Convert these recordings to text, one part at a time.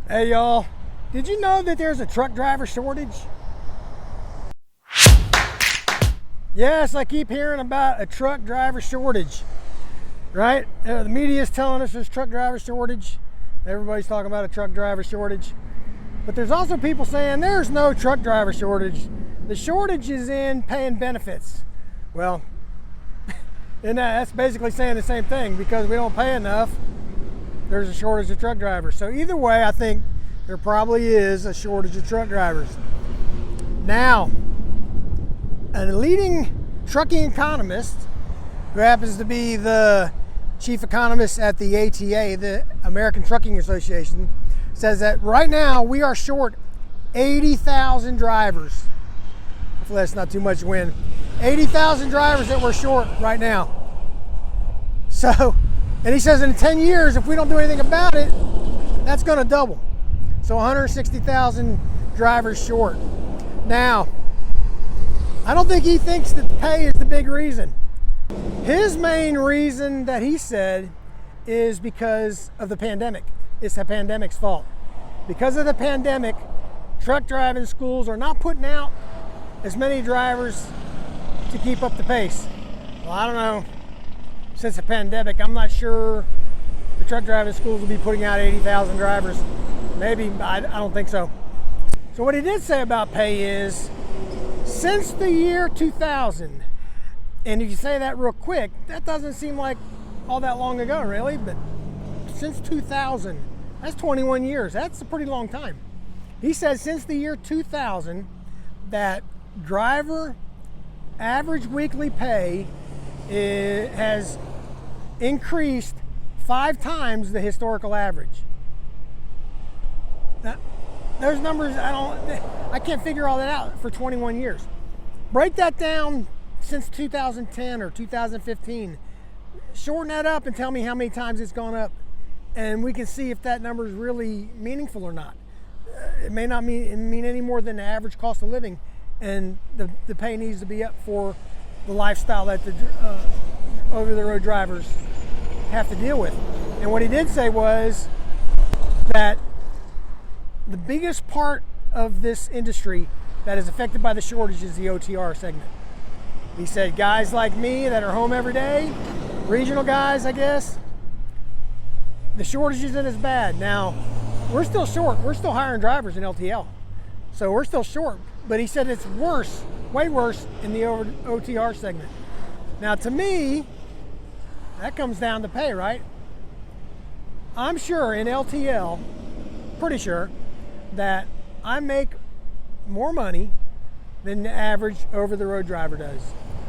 Hey y'all, did you know that there's a truck driver shortage? Yes, I keep hearing about a truck driver shortage, right? The media is telling us there's truck driver shortage. Everybody's talking about a truck driver shortage. But there's also people saying there's no truck driver shortage. The shortage is in paying benefits. Well, and that's basically saying the same thing. Because we don't pay enough, there's a shortage of truck drivers. So either way, I think there probably is a shortage of truck drivers. Now, a leading trucking economist, who happens to be the chief economist at the ATA, the American Trucking Association, says that right now we are short 80,000 drivers. Hopefully that's not too much wind. 80,000 drivers that we're short right now. So, and he says in 10 years, if we don't do anything about it, that's going to double. So 160,000 drivers short. Now, I don't think he thinks that pay is the big reason. His main reason that he said is because of the pandemic. It's the pandemic's fault. Because of the pandemic, truck driving schools are not putting out as many drivers to keep up the pace. Well, I don't know. Since the pandemic, I'm not sure the truck driving schools will be putting out 80,000 drivers. Maybe, I don't think so. So what he did say about pay is, since the year 2000, and if you say that real quick, that doesn't seem like all that long ago, really, but since 2000, that's 21 years. That's a pretty long time. He said since the year 2000 that driver average weekly pay has increased 5 times the historical average. Now, those numbers, I can't figure all that out for 21 years. Break that down since 2010 or 2015. Shorten that up and tell me how many times it's gone up, and we can see if that number is really meaningful or not. It may not mean any more than the average cost of living, and the pay needs to be up for the lifestyle that the over-the-road drivers have to deal with. And what he did say was that the biggest part of this industry that is affected by the shortage is the OTR segment. He said guys like me that are home every day, regional guys, I guess, the shortage isn't as bad. Now, we're still short. We're still hiring drivers in LTL. So we're still short. But he said it's worse, way worse in the OTR segment. Now, to me, that comes down to pay, right? I'm sure in LTL, pretty sure, that I make more money than the average over-the-road driver does.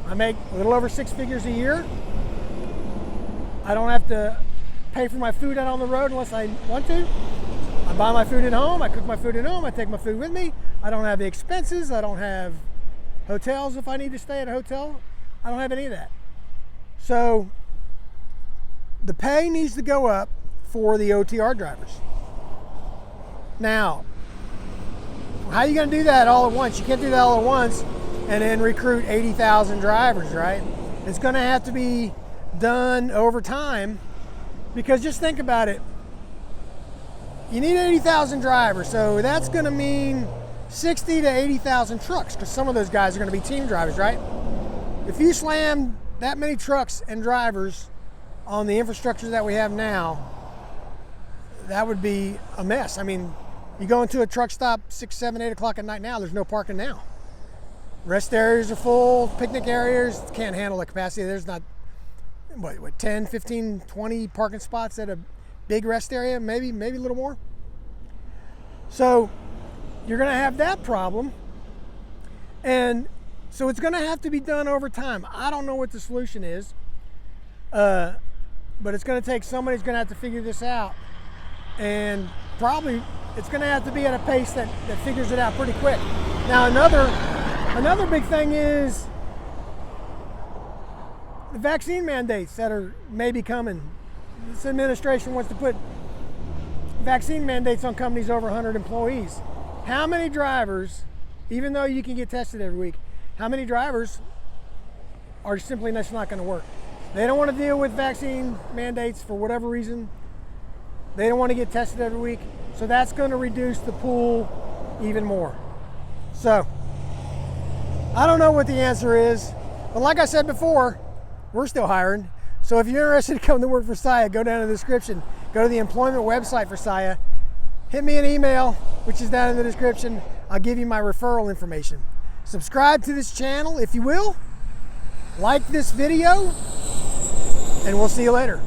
I make a little over 6 figures a year. I don't have to pay for my food out on the road unless I want to. I buy my food at home, I cook my food at home, I take my food with me. I don't have the expenses, I don't have hotels if I need to stay at a hotel. I don't have any of that. So the pay needs to go up for the OTR drivers. Now, how are you going to do that all at once? You can't do that all at once and then recruit 80,000 drivers, right? It's going to have to be done over time, because just think about it. You need 80,000 drivers, so that's going to mean 60 to 80,000 trucks, because some of those guys are going to be team drivers, right? If you slam that many trucks and drivers on the infrastructure that we have now, that would be a mess. I mean, you go into a truck stop 6, 7, 8 o'clock at night now, there's no parking now. Rest areas are full, picnic areas can't handle the capacity. There's not, 10, 15, 20 parking spots at a big rest area, maybe a little more. So you're gonna have that problem. And so it's gonna have to be done over time. I don't know what the solution is, but it's gonna take somebody's gonna have to figure this out. And probably it's going to have to be at a pace that figures it out pretty quick. Now, another big thing is the vaccine mandates that are maybe coming. This administration wants to put vaccine mandates on companies over 100 employees. How many drivers, even though you can get tested every week, how many drivers are simply just not going to work? They don't want to deal with vaccine mandates for whatever reason. They don't want to get tested every week. So that's going to reduce the pool even more. So I don't know what the answer is, but like I said before, we're still hiring. So if you're interested to come to work for Saia, go down in the description. Go to the employment website for Saia. Hit me an email, which is down in the description. I'll give you my referral information. Subscribe to this channel if you will. Like this video, and we'll see you later.